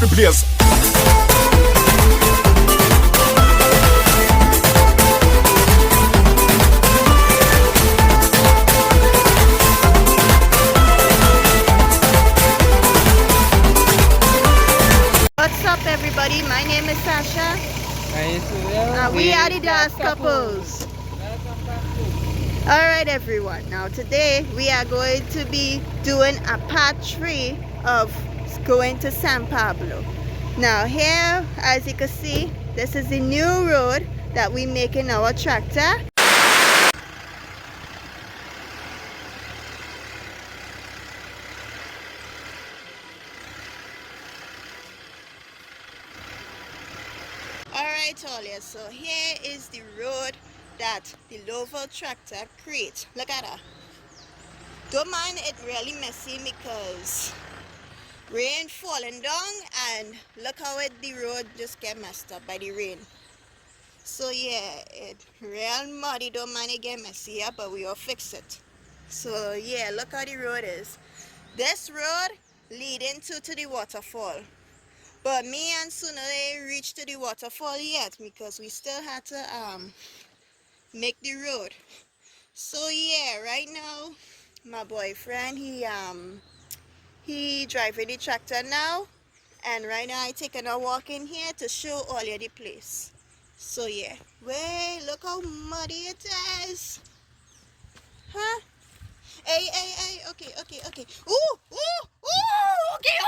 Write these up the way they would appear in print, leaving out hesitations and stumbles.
up the place. What's up, everybody? My name is Sasha. We are the Das Couples. Alright, everyone. Now today we are going to be doing a part 3 of going to San Pablo. Now here, as you can see, this is the new road that we make in our tractor. Alright, Ṱ𝖺ri𝖾, so here is the road that the 𝖲𝖾 tractor creates. Look at that. Don't mind it really messy because rain falling down, and look how the road just get messed up by the rain. So yeah, it real muddy. Don't mind it get messy up, but we will fix it. So yeah, look how the road is. This road leading to the waterfall. But me and Suna reached to the waterfall yet because we still had to make the road. So yeah, right now my boyfriend he driving the tractor now, and right now I taking a walk in here to show all you the place. So yeah, wait, look how muddy it is. Huh? Hey, okay. Ooh, okay.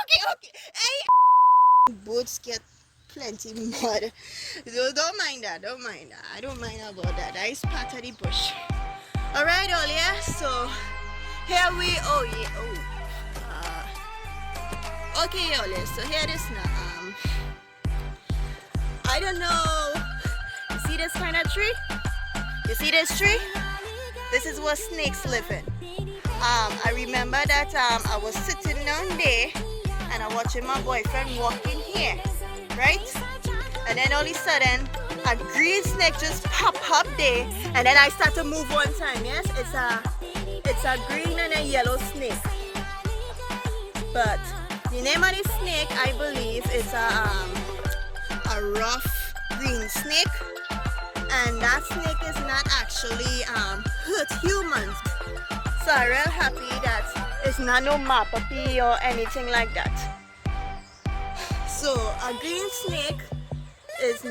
Hey, boots get plenty mud. Don't mind that. I don't mind about that. That is part of the bush. Alright, Ṱ𝖺ri𝖾, so here we okay, Ṱ𝖺riЛ, so here it is now. I don't know. You see this kind of tree? You see this tree? This is where snakes live in. I remember that I was sitting down there and I'm watching my boyfriend walk in here, right? And then all of a sudden, a green snake just pop up there, and then I start to move one time. Yes, it's a green and a yellow snake. But the name of the snake, I believe, is a rough green snake, and that snake is not actually hurt humans. So I'm real happy that it's not no mapapi or anything like that. So a green snake is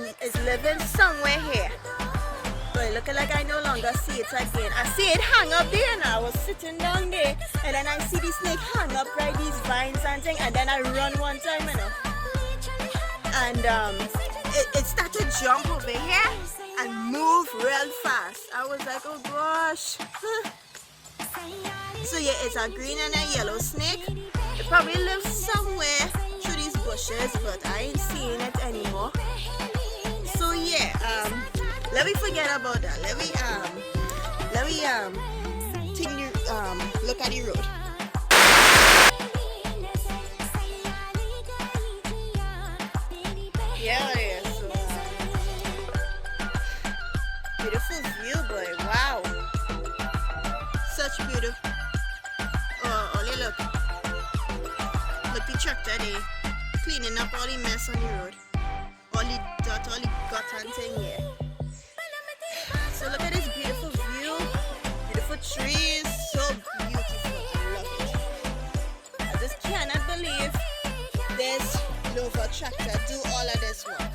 living somewhere here. But looking like I no longer see it again. I see it hang up there now. I was sitting down there, and then I see the snake hang up right these vines and thing, and then I run one time, you know. And it started to jump over here and move real fast. I was like, oh gosh. So yeah, it's a green and a yellow snake. It probably lives somewhere through these bushes, but I ain't seeing it anymore. So yeah, let me forget about that. Let me look at the road. Yeah, so beautiful view, boy. Wow. Such beautiful. Oh, Ṱ𝖺riЛ, look the tractor there, cleaning up all the mess on the road, all the dirt, all the gutter and thing here. So look at this beautiful view, beautiful trees, so beautiful. I love it. I just cannot believe this 𝖲𝖾 tractor do all of this work.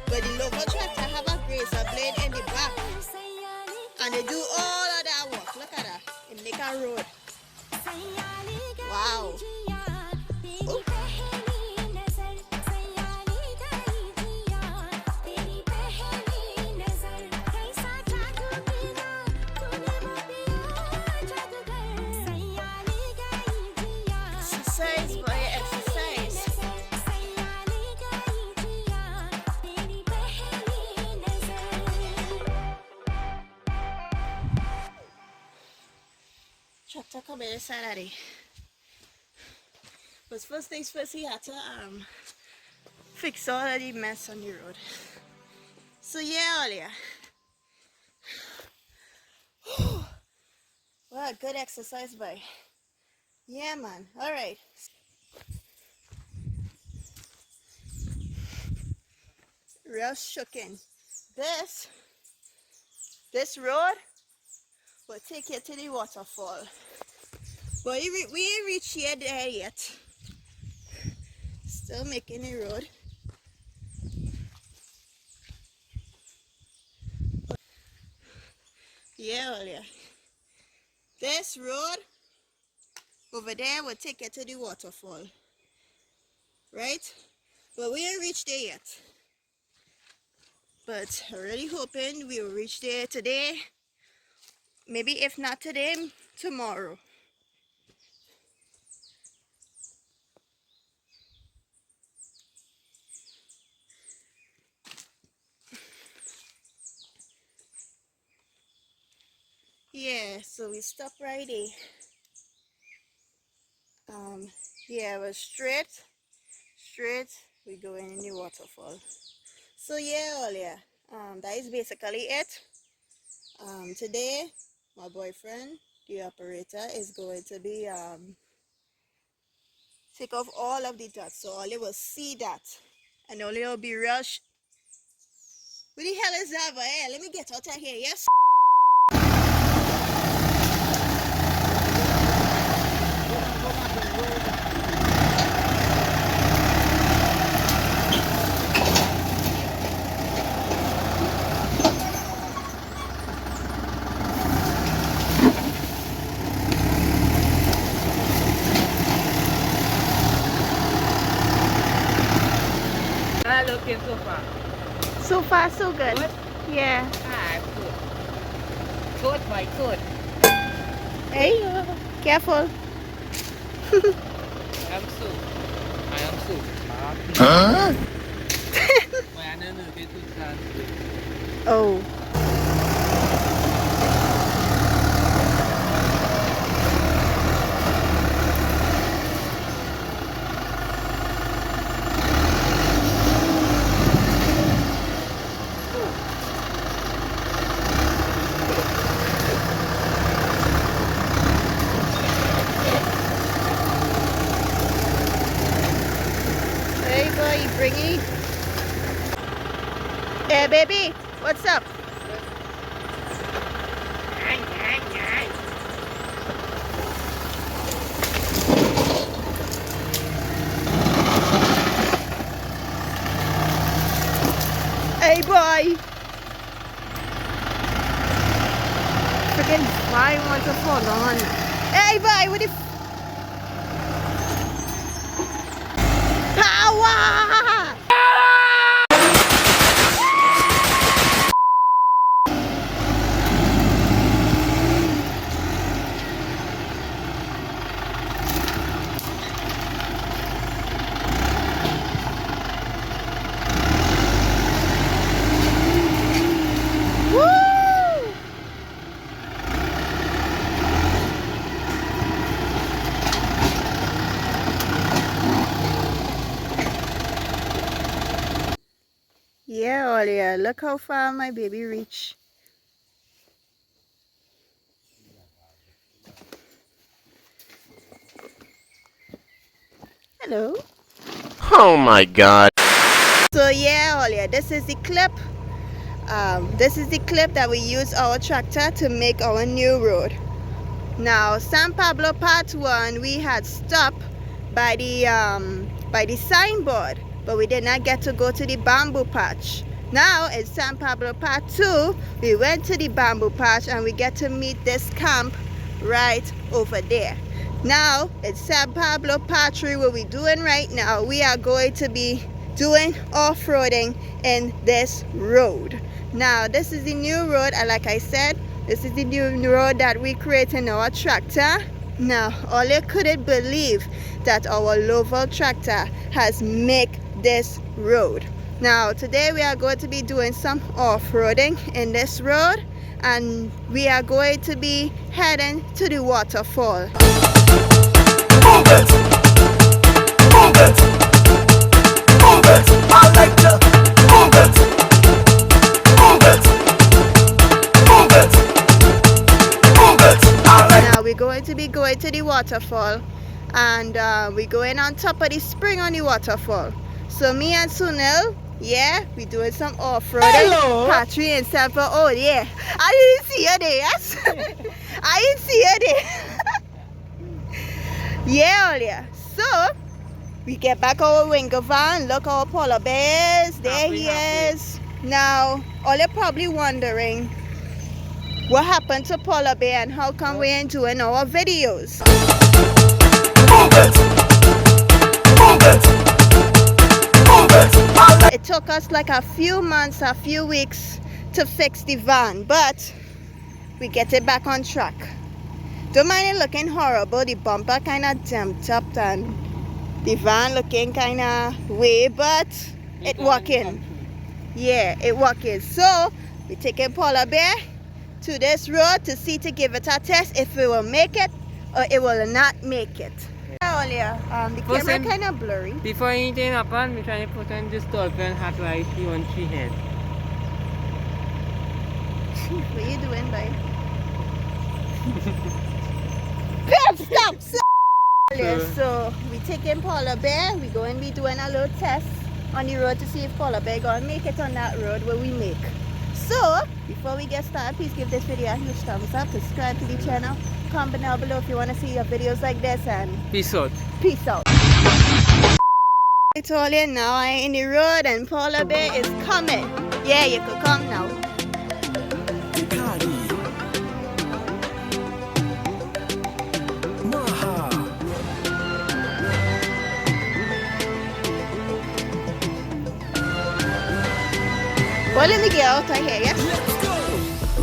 But the 𝖲Լ tractor have a razor blade in the back, and they do all of that work. Look at that. It make a road. Wow. Ooh. Exercise, boy, exercise. Tractor come inside of it. But first things first, he had to fix all of the mess on the road. So yeah, Ṱ𝖺riЛ. Wow, good exercise, boy. Yeah, man. All right. real shooking. This road will take you to the waterfall. But we ain't reached here there yet. Still making the road. Yeah, well, yeah. This road over there will take you to the waterfall. Right? But we ain't reached there yet. But I'm really hoping we will reach there today. Maybe if not today, tomorrow. Yeah, so we stop right there. Yeah, we're straight, we going in the waterfall. So yeah, all yeah, that is basically it. Today, my boyfriend, the operator, is going to be take off all of the dots, so all you will see that, and all you will be rush. What the hell is that? But hey, let me get out of here. Yes. Looking so far. So far, so good. Good? Yeah. Good. Good, my good. Hey, careful. I am so. Huh? Oh. Hey boy, bring it. Hey baby, what's up? Hey boy! Freaking fly wants to fall on. Hey boy, what the power! Yeah, Olia, look how far my baby reached. Hello. Oh my God. So yeah, Olia, this is the clip. This is the clip that we use our tractor to make our new road. Now, San Pablo Part 1, we had stopped by the signboard, but we did not get to go to the bamboo patch. Now, in San Pablo Part 2, we went to the bamboo patch and we get to meet this camp right over there. Now, in San Pablo Part 3, what we're doing right now, we are going to be doing off-roading in this road. Now, this is the new road, and like I said, this is the new road that we create in our tractor. Now, all you couldn't believe that our 𝖲𝖾 tractor has made this road. Now, today we are going to be doing some off-roading in this road, and we are going to be heading to the waterfall. Move it! Move it! Move it! I like to move it! Move it! Move it! Move it! I like. Now we're going to be going to the waterfall, and we're going on top of the spring on the waterfall. So me and 𝖲𝖾, Yeah, we doing some off-roading. Part 3 and 7. Oh yeah, I didn't see you there. Yes, I didn't see you there. Yeah, Olia. So we get back our winter van. Look, our polar bears. There he is. Now, Olia probably wondering what happened to polar bear and how come we ain't doing our videos. Move it. Move it. It took us like a few months, a few weeks to fix the van, but we get it back on track. Don't mind it looking horrible. The bumper kind of jumped up and the van looking kind of way, but it working. Yeah, it working. So we taking polar bear to this road to see, to give it a test if it will make it or it will not make it. Earlier, the camera kind of blurry. Before anything happens, we're trying to put on this dolphin hat right here on she head. What are you doing, babe? Stop! So we taking polar bear. We're going to be doing a little test on the road to see if polar bear gonna make it on that road where we make. So before we get started, please give this video a huge thumbs up. Subscribe to the channel. Comment down below if you want to see your videos like this, and Peace out. peace out. I told you, now I ain't in the road and polar bear is coming. Yeah, you could come now. Well, let me get out of here, yeah? Let's go.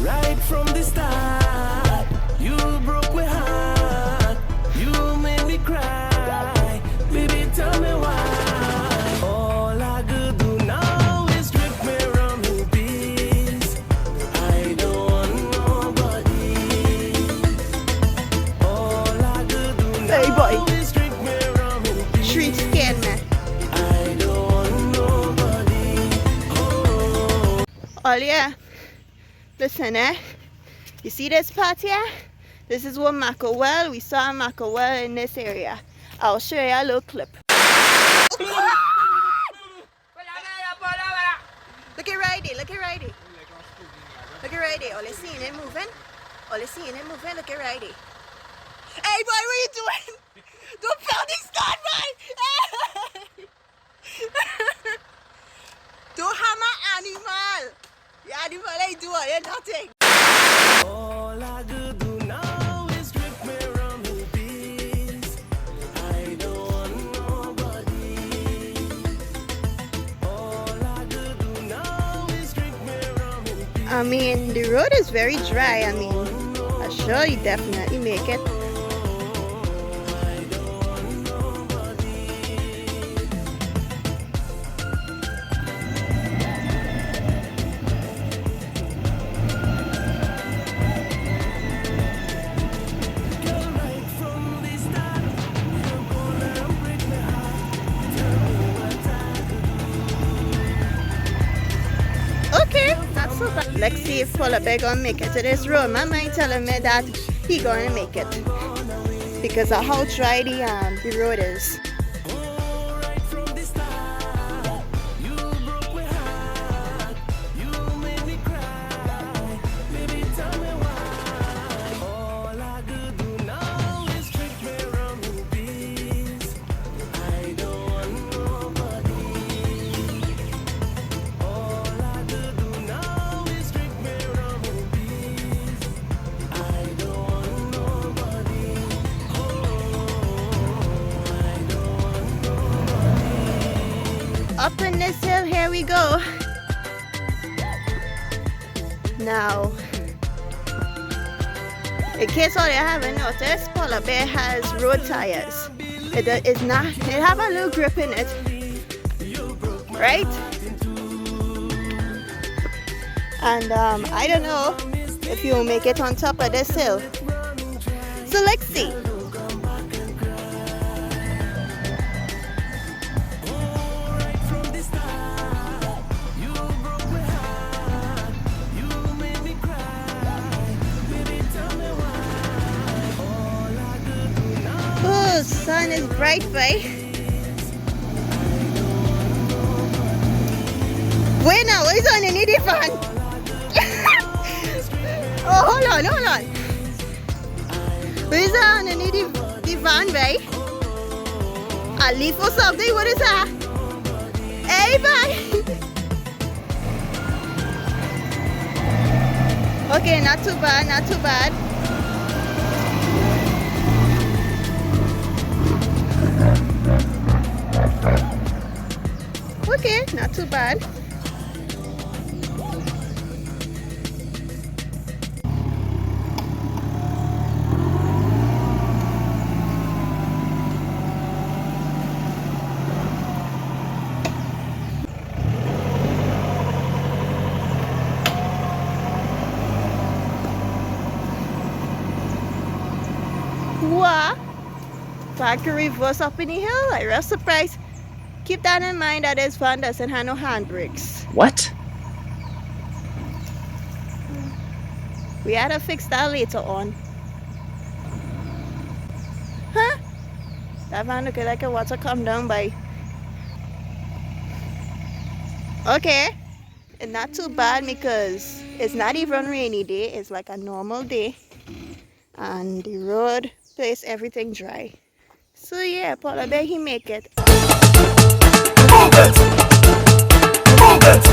Right from the start, you broke my heart. You made me cry. Baby, tell me why. All I could do now is strip me around in peace. I don't want nobody. All I could do now Hey, boy. is strip me around in peace. Street scared me. I don't want nobody. Oh. Oh yeah, listen you see this part here? This is 𝖲𝖾. We saw a 𝖲𝖾 in this area. I'll show you a little clip. Look at righty, look at righty. Look at righty, all you seeing it moving? All you seeing it moving, look at righty. Hey boy, what are you doing? Don't fail this start, man! Don't harm my animal! The animal ain't doing nothing. All I could do now is strip me around in peace. I don't want nobody. All I could do now is strip me around in peace. I mean, the road is very dry. I mean, I'm sure you definitely make it. Okay, that's so bad. Let's see if polar bear gonna make it to this road. My mind telling me that he gonna make it because of how dry the road is. Right from the start, you broke my heart. You made me cry. Baby, tell me why. All I could do now is strip me around in peace. I don't want nobody. All I could do now is strip me around in peace. I don't want nobody. Up in this hill, here we go. Now, in case all you haven't noticed, polar bear has road tires. It have a little grip in it, right? And I don't know if you'll make it on top of this hill. So let's see. Oh, sun is bright, right? Wait now, what is on the needy fan? Oh, hold on. What is on the needy van, right? I leave for something, what is that? Hey, bye. Okay, not too bad. Okay, not too bad. What? Back to reverse up in the hill? I'm real surprised. Keep that in mind that this van doesn't have no handbrakes. What? We had to fix that later on. Huh? That van looking like it wants to come down by. Okay. It's not too bad because it's not even a rainy day. It's like a normal day. And the road place everything dry. So yeah, Paul, I bet he make it. Move it, move it,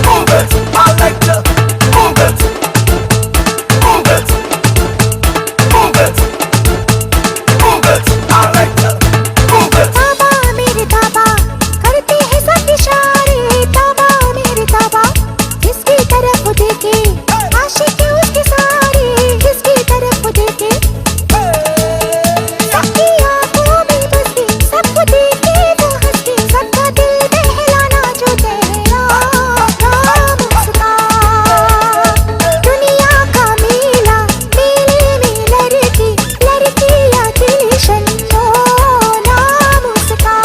move it. I like to move it, move it, move it, move it. I like to move it. ताबा मेरे ताबा करते हैं सब इशारे ताबा मेरे ताबा जिसकी तरफ देखे आशिक उसके सारे जिसकी तरफ देखे सबकी आंखों में बसती सबको देखे वो हंसती सबका दिल बहलाना जो तेरा नाम उसका दुनिया का मेला मेले में लड़की या टेंशन तो नाम उसका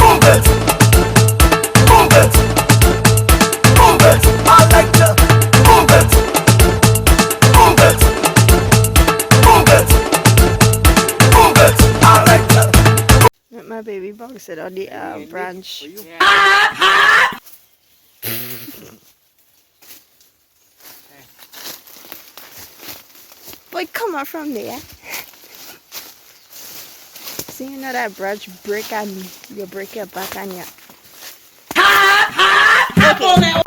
Move it, move it, move it. I like to move it, move it, move it, move it. I like to. Let my baby box it on the branch. Boy, come on from there. See, you know that branch break and you break your back and you. Okay.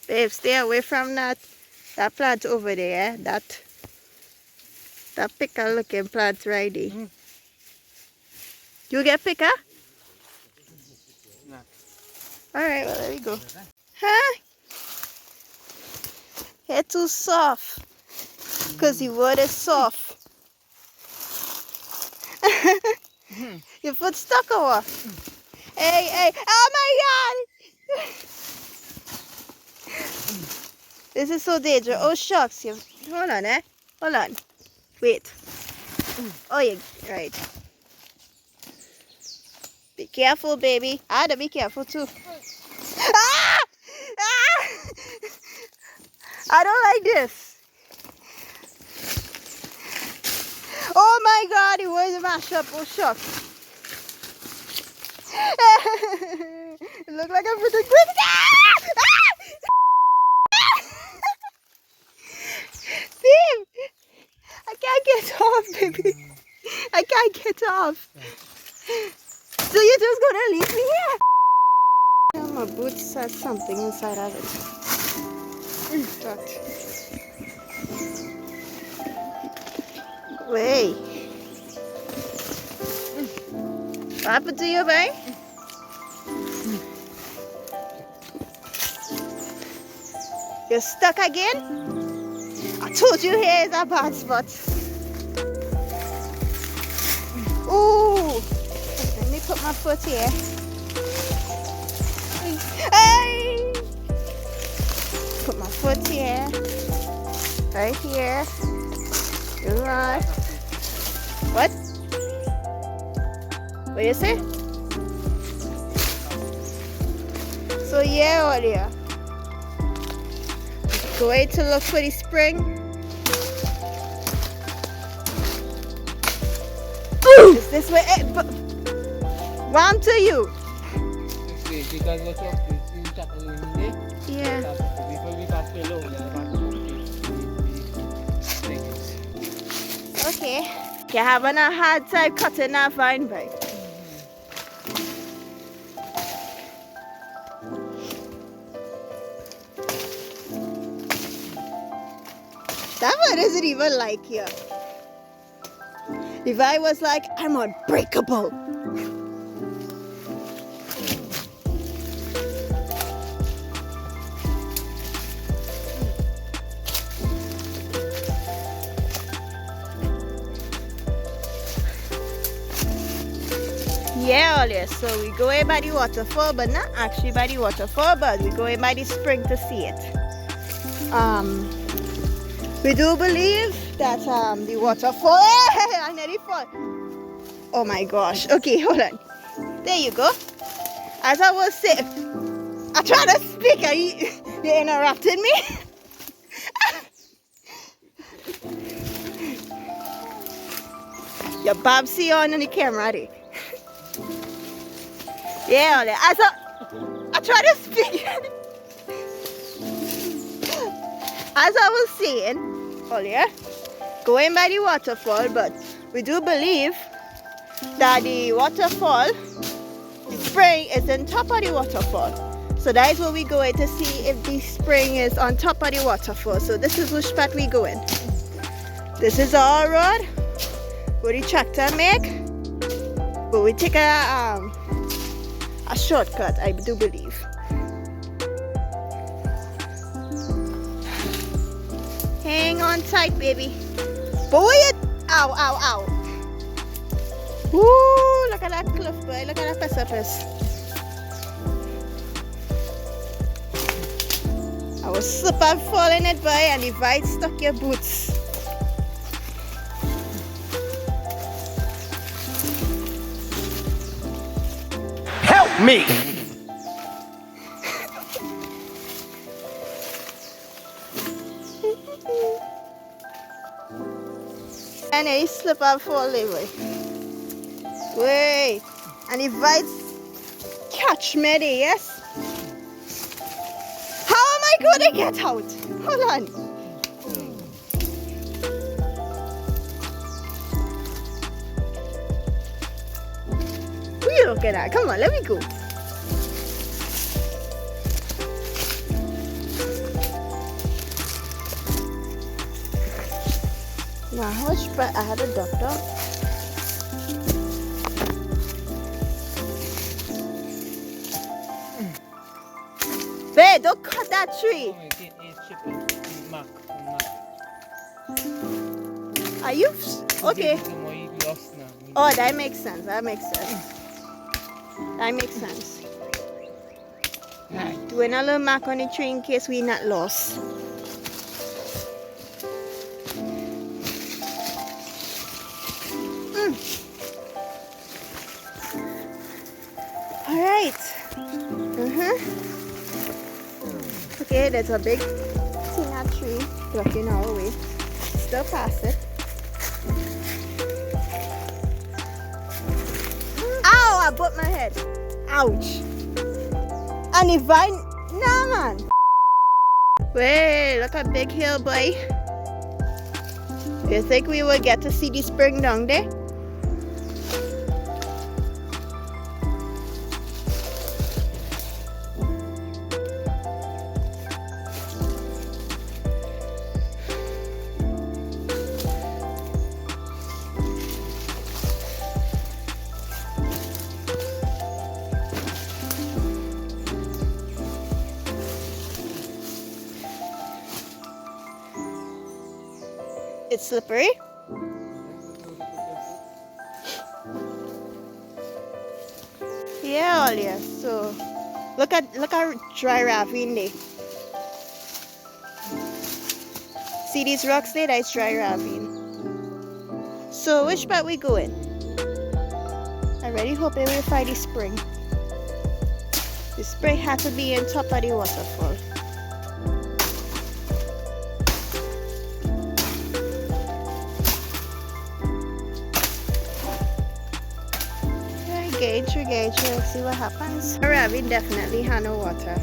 Babe, stay away from that plant over there. That picker looking plant right there. You get picker? No. Alright, well, there we go. Huh? Hair too soft. Because the wood is soft. Your foot stuck or what? Hey. Oh my God! This is so dangerous. Oh shucks. Hold on, Hold on. Wait. Oh, yeah. Right. Be careful, baby. I had to be careful too. Ah! I don't like this. Oh my God, it was mashed up. Oh shucks. It looked like I'm pretty quick. Steve, I can't get off, baby. I can't get off. So you're just gonna leave me here? My boots has something inside of it. That. Wait. What happened to you, babe? You're stuck again? I told you here is a bad spot. Ooh. Let me put my foot here. Hey! Put my foot here. Right here. Right. What? What you say? So yeah, Olivia. Going to look for the spring. Is this way? Warm to you. Okay, because what's up? It's in chapter Yeah. before we pass below, Okay. You're having a hard time cutting that vine, right? That one isn't even like you. If I was like, I'm unbreakable. Yeah, Olia, so we going by the waterfall, but not actually by the waterfall, but we going by the spring to see it. We do believe that the waterfall, I nearly fall. Oh my gosh, okay, hold on. There you go. As I was saying, I try to speak and you interrupted me. Your Babsy on the camera, there. Yeah, as I try to speak. As I was saying earlier, going by the waterfall, but we do believe that the waterfall, the spring is on top of the waterfall. So that is where we going to see if the spring is on top of the waterfall. So this is which part we going. This is our road where the tractor make, but we take a shortcut, I do believe. Hang on tight, baby. Boy, it! Ow, ow, ow. Woo, look at that cliff, boy. Look at that precipice. I was slip and fall in it, boy, and the vine stuck your boots. Help me! And he slip and fall away. Wait, and the vines catch me there, yes? How am I going to get out? Hold on. What are you looking at? Come on, let me go. Now, how much I had a doctor? Babe, don't cut that tree. Are you okay? Oh, that makes sense. That makes sense. That makes sense. Doing a little mark on the tree in case we're not lost. All right. Okay, there's a big tina tree blocking our way. Still past it. Ow! I bumped my head. Ouch. And the vine, nah, man. Wait, look at big hill, boy. You think we will get to see the spring down there? It's slippery. Yeah, Olia. So look at dry ravine there. See these rocks there? That's dry ravine. So which part we going? I really hope we will find the spring. The spring has to be on top of the waterfall. Going through, see what happens. Ravi definitely had no water.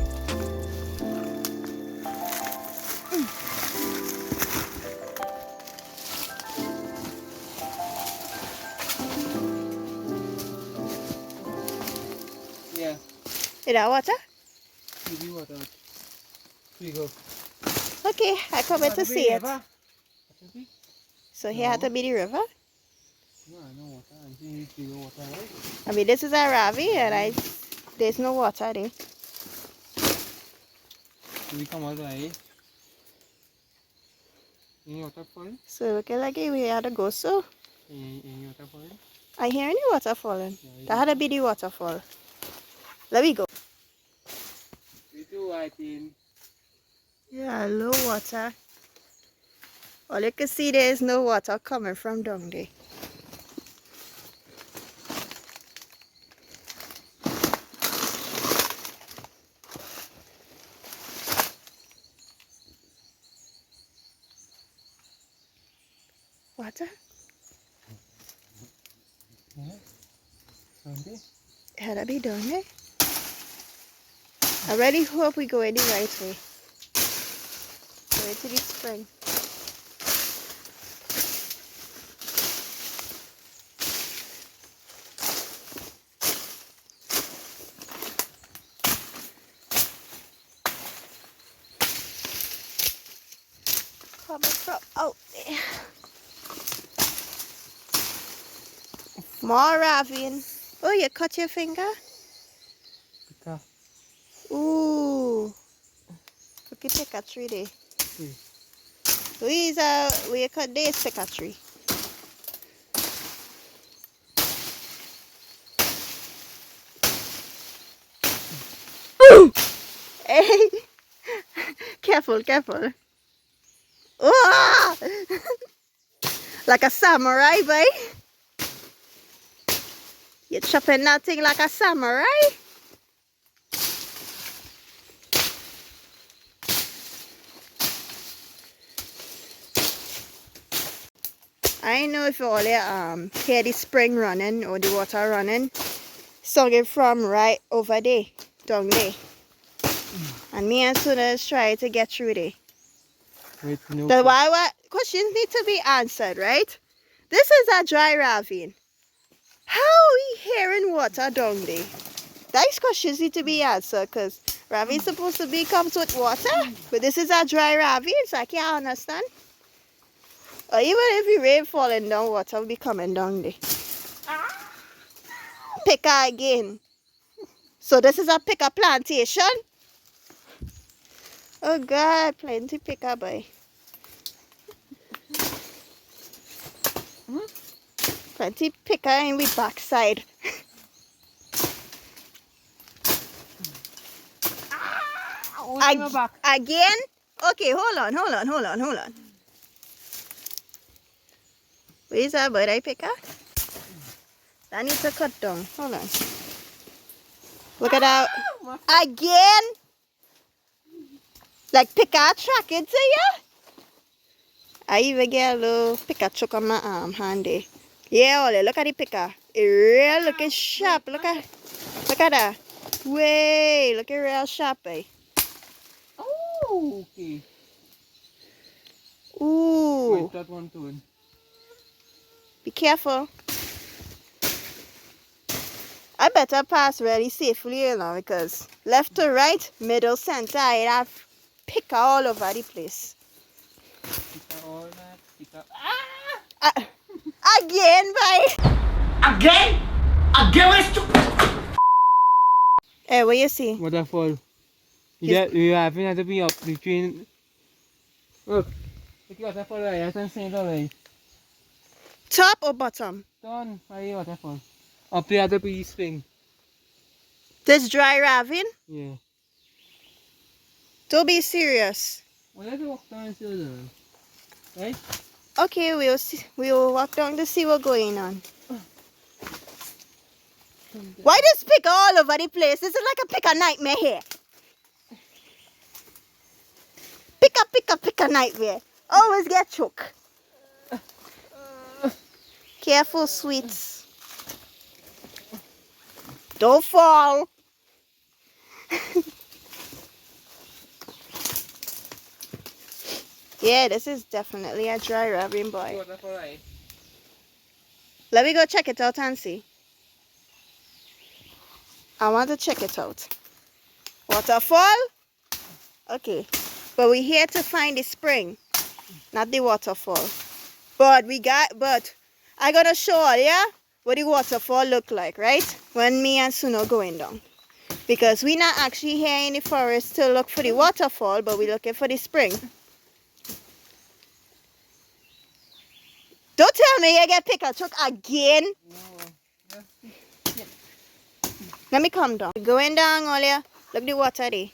Yeah. Is that water? Maybe water. We go. Okay, I come here to see it. River. So here had to be the river? No, no water. I think it's bigger water, right? I mean, this is a Ravi and there's no water there. We come out right? Any waterfall? So looking like we had to go so. Any waterfall? I hear any water falling. Yeah, That had to be the waterfall. Let me go. 𝖲𝖺유𝗒𝗂. Yeah, low water. All you can see there is no water coming from down there. Water? Yeah. Sunday? It had to be down there. I really hope we go in the right way. Go into the spring. Coming from out there. More ravine. Oh, you cut your finger? Pika. Ooh. Look at pick a tree there. Where you cut this pick a tree? Hey. Careful, careful. Oh! Like a samurai, boy. You're chopping that thing like a samurai. I know if you all hear the spring running or the water running, sung from right over there, down there. And me and students try to get through there. Wait, no. That's why what questions need to be answered, right? This is a dry ravine. How are we hearing water down there? These questions need to be answered because ravine is supposed to be comes with water, but this is a dry ravine, so I can't understand. Or even if the rain falling down, water will be coming down there. Picker again. So this is a picker plantation. Oh God, plenty picker boy. Plenty picker in the backside. Again? Okay, hold on. Where's that bird I picker? I need to cut down. Hold on. Look at that. Again? Like picker track it to you? I even get a little picker chuck on my arm handy. Yeah, Ollie, look at the picker. It real looking sharp. Look at that. Way, look at real sharp, eh? Oh, okay. Ooh. Wait, that one too. Be careful. I better pass really safely, you know, because left to right, middle, center, I have picker all over the place. Pika all that. Pika. Again, bye. Again? Hey, what you see? Waterfall. You having to be up between. Look. Look at waterfall right. I can see it already. Top or bottom? Down. Right, waterfall. Up there to be spring. This dry ravine? Yeah. Don't be serious. Well, let's walk down and see what's on. Right? Okay, we'll walk down to see what's going on. Why does picker all over the place? This is like a picker nightmare here. Picker nightmare. Always get choked. Careful, sweets. Don't fall. Yeah, this is definitely a dry ravine, boy. Waterfall, right? Let me go check it out and see. I want to check it out. Waterfall? Okay. But we're here to find the spring, not the waterfall. But I gotta show you what the waterfall look like, right? When me and Suno going down. Because we not actually here in the forest to look for the waterfall, but we're looking for the spring. Don't tell me you get pick a truck again. No. Let me come down. Going down, Olia. Look the water there.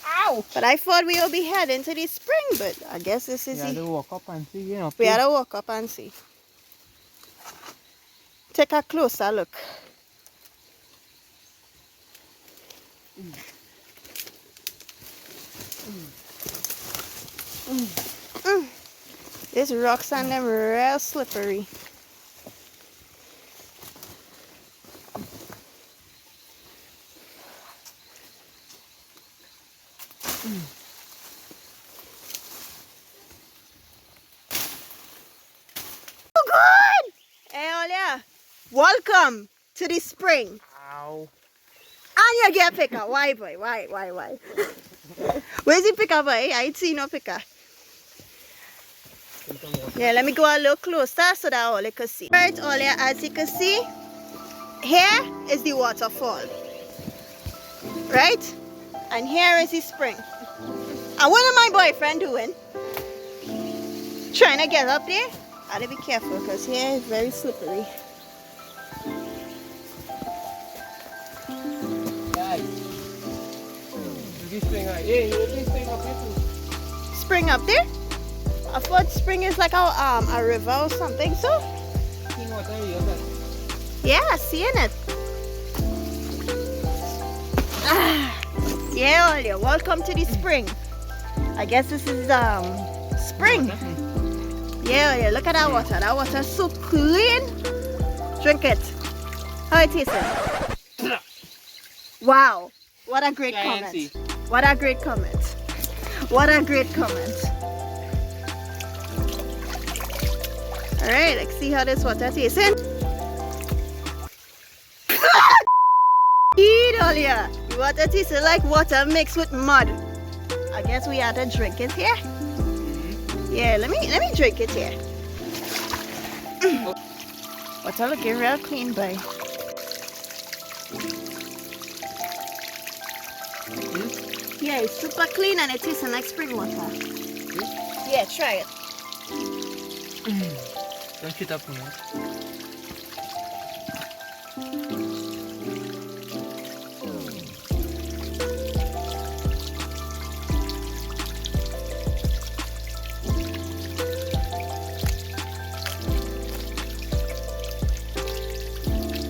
Ow! But I thought we would be heading to the spring, but I guess this is We had to walk up and see, you know. We had to walk up and see. Take a closer look. These rocks and them real slippery. Oh good! Hey Olia, welcome to the spring. Ow. And you get picker. Why boy? Why? Where's the picker boy? I ain't seen no picker. Yeah, let me go a little closer so that all you can see. Right, Olia, as you can see, here is the waterfall. Right? And here is the spring. And what is my boyfriend doing? Trying to get up there? I gotta be careful because here is very slippery. Guys. This spring, right? Yeah, you this spring up here too. Spring up there? I thought spring is like a river or something, so? See water here, but Yeah, seeing it. Yeah, Olia, welcome to the spring. I guess this is spring. Yeah, Olia, look at that water. That water is so clean. Drink it. How it tastes? Wow, what a great Try and comment. see. What a great comment. What a great comment. Alright, let's see how this water tastes. Eat, Olia. The water tastes like water mixed with mud. I guess we had to drink it here. Yeah, let me drink it here. Water looking real clean, boy. Yeah, it's super clean and it tastes like spring water. Yeah, try it. don't shoot up on it.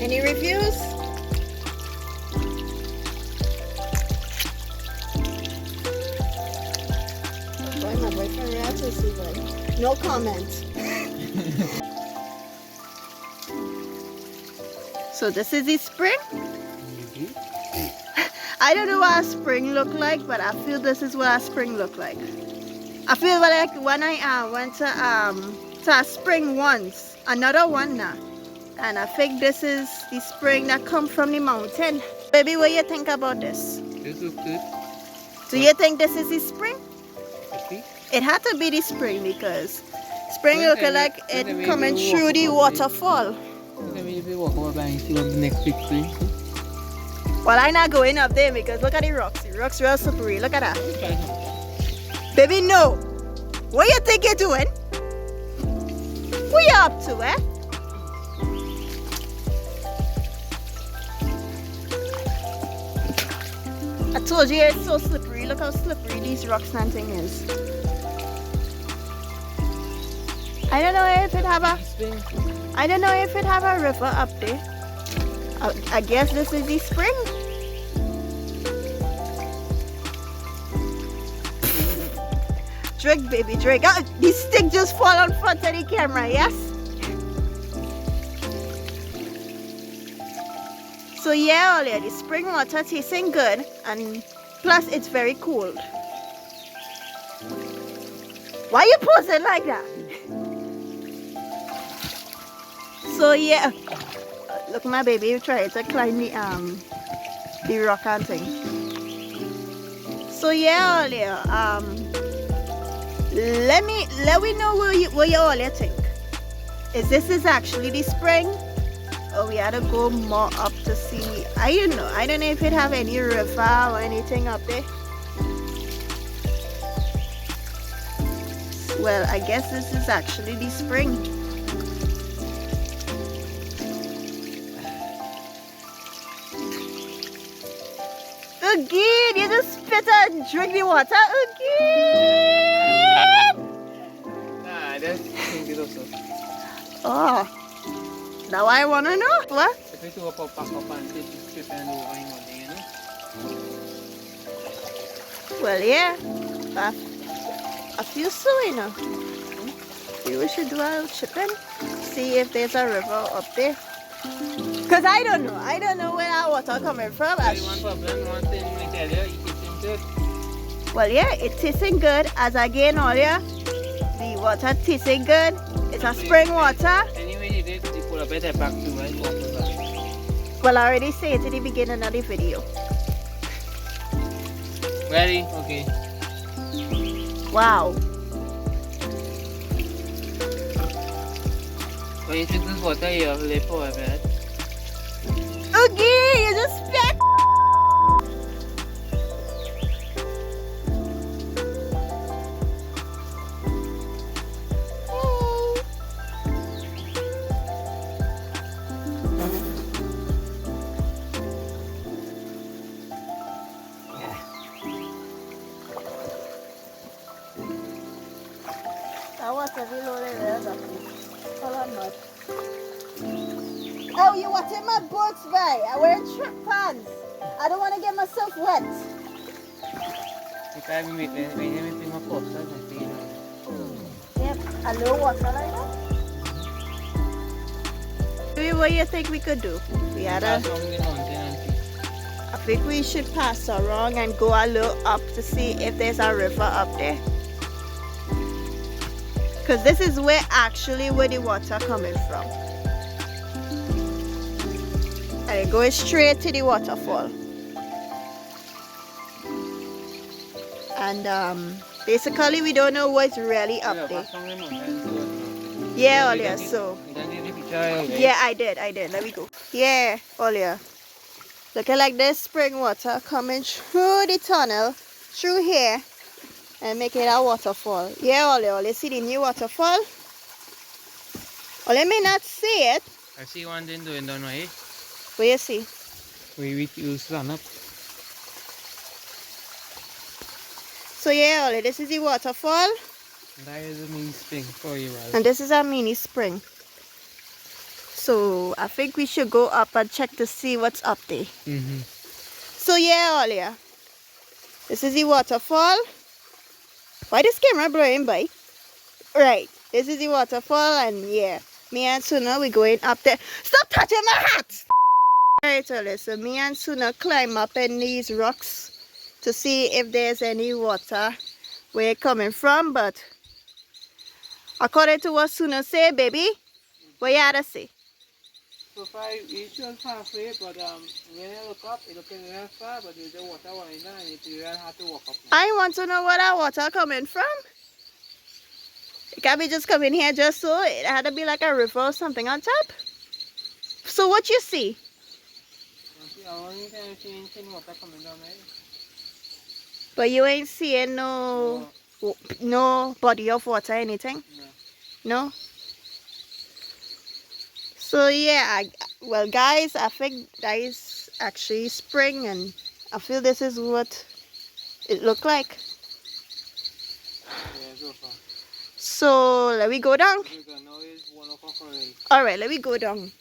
Any reviews? Boy, my boyfriend reacts to boy. No comment. So this is the spring? I don't know what a spring look like, but I feel this is what a spring look like. I feel like when I went to a spring once, another one now. And I think this is the spring that come from the mountain. Baby, what you think about this? This looks good. Do you think this is the spring? See? It had to be the spring because spring Well, looking like then it maybe coming we'll through walk the over waterfall. Let me walk over and see what the next big spring. Well, I'm not going up there because look at the rocks. The rocks real slippery. Look at that. Try some. Baby, no. What you think you're doing? What you up to, eh? I told you it's so slippery. Look how slippery these rocks and thing is. I don't know if it have a river up there. I guess this is the spring. Drink, baby, drink. Oh, the stick just fall on front of the camera, yes? So yeah, earlier the spring water tasting good, and plus it's very cold. Why you posing like that? So yeah, look, my baby trying to climb the rock and thing. So yeah, earlier, let me know what you all think. Is this actually the spring, or we had to go more up to see? I don't know. I don't know if it have any river or anything up there. Well, I guess this is actually the spring. Again, you just spit and drink the water again. Nah, I just think it also. Oh, now I wanna know what? If you do a pop up and take the strip and over in one day, you know? Well, yeah, I feel so, you know. Maybe we should do a chipping, see if there's a river up there. Cause I don't know where our water coming from. One problem, one thing we tell you, it tastes good. Well, yeah, it's tasting good. As again earlier, the water tasting good. It's a spring water. Anyway, you did pull a better back to right? Well, I already said it at the beginning of the video. Ready? Okay. Wow. When you drink this water, you have to live forever, right? Okay, you just spit. That water below there, oh, you watching my boots, right? I'm wearing track pants. I don't want to get myself wet. If I make anything of course, I can see it. Yep, a little water like that. What do you think we could do? We had a... I think we should pass around and go a little up to see if there's a river up there. Because this is where the water coming from. And it goes straight to the waterfall. And basically we don't know what's really up there. Yeah, earlier, so. Yeah, I did. Let me go. Yeah, earlier. Looking like there's spring water coming through the tunnel, through here, and making a waterfall. Yeah, earlier, see the new waterfall? Or let me not see it. I see one thing doing down right. Where you see? We use run up. So yeah, earlier, this is the waterfall. That is a mini spring for you. And this is a mini spring. So I think we should go up and check to see what's up there. So yeah, earlier, this is the waterfall. Why this camera blowing by? Right, this is the waterfall, and yeah, me and Suna, we going up there. Stop touching my hat! Alright, earlier, so me and Suna climb up in these rocks to see if there's any water where it's coming from, but according to what Suna say, baby, what you had to say? So far, we should halfway, but when I look up, it looks very far, but there's the water running down, and you really have to walk up now. I want to know where that water coming from. It can't be just coming here just so. It had to be like a river or something on top. So what you see? I only can see water coming down there. But you ain't seeing no body of water, anything? No? So yeah, well guys, I think that is actually spring, and I feel this is what it looked like. Yeah, so far. So let me go down. Alright, let me go down.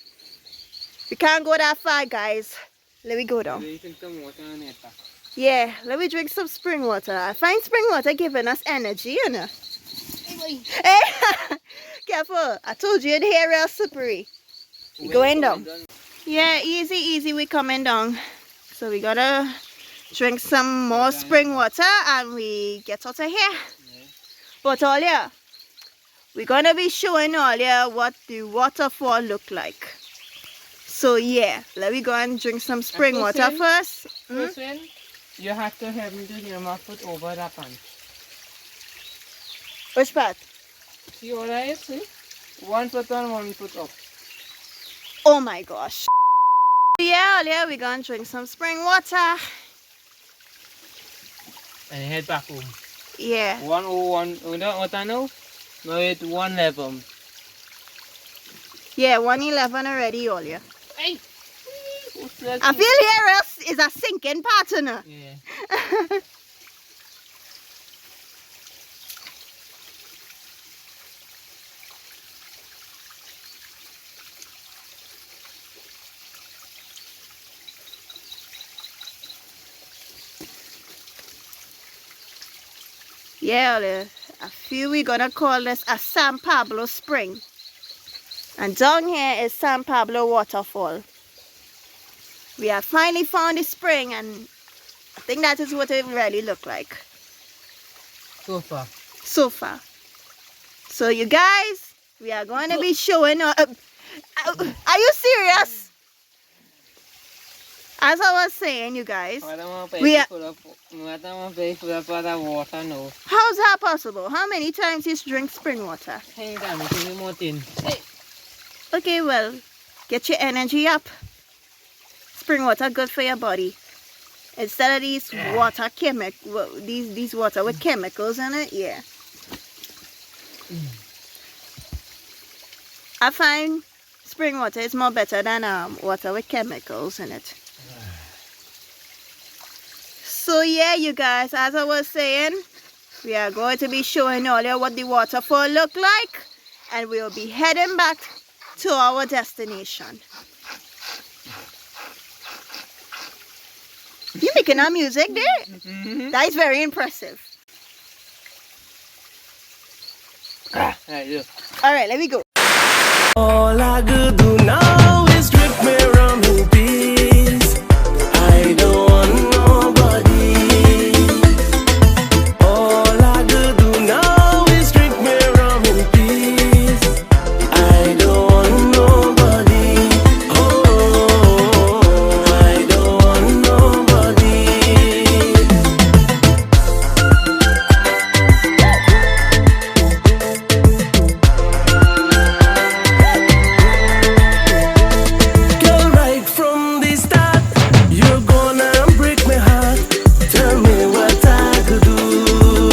We can't go that far, guys. Let me go down. Yeah, let me drink some spring water. I find spring water giving us energy, you know. Hey, careful. I told you the hair real slippery. We're going down. Yeah, easy, we coming down. So we gotta drink some more spring water and we get out of here. But Olia, we're gonna be showing Olia what the waterfall look like. So yeah, let me go and drink some spring water first. First thing, you have to help me to get my foot over that pan. Which part? See what I see? One foot on, one foot up. Oh my gosh. Yeah, Olia, we're gonna drink some spring water. And head back home. Yeah. 101, what I know? No, it's 111. Yeah, 111 already, Olia. Hey! I feel here is a sinking pattern. Yeah. Yeah, Olia. I feel we're gonna call this a San Pablo spring. And down here is San Pablo waterfall. We have finally found the spring and I think that is what it really looked like So far. so far. So you guys, we are going to be showing are you serious? As I was saying, you guys, we are, water now. how's that possible? How many times you drink spring water? Okay, well, get your energy up. Spring water good for your body. Instead of these water these water with chemicals in it, yeah. I find spring water is more better than water with chemicals in it. So yeah, you guys, as I was saying, we are going to be showing all you what the waterfall look like, and we'll be heading back to our destination. You making our music there? That is very impressive. Alright, let me go. All I could do now is drink me rum in peace. I don't want nobody. All I could do now is drink me rum in peace. I don't want nobody. Oh, I don't want nobody. Girl, right from the start, you're gonna break my heart. Tell me what I could do.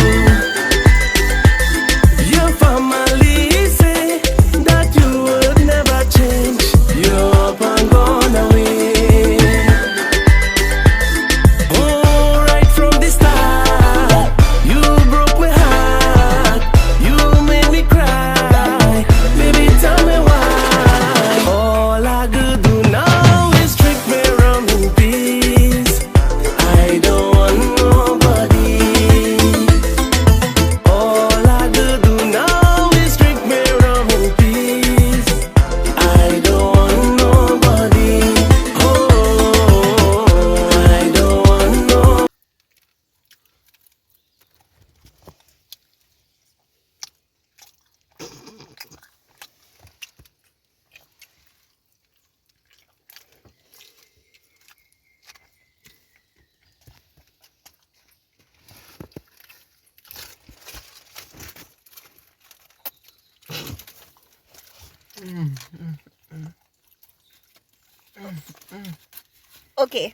Your family say that you would never change. You're up and gone away. Oh, right from the start, you broke my heart. You made me cry. Baby, tell me why. All I could do now is drink me rum in peace. I don't want nobody. All I could do now is drink me rum in peace. I don't want nobody. Oh, I don't want no. Okay.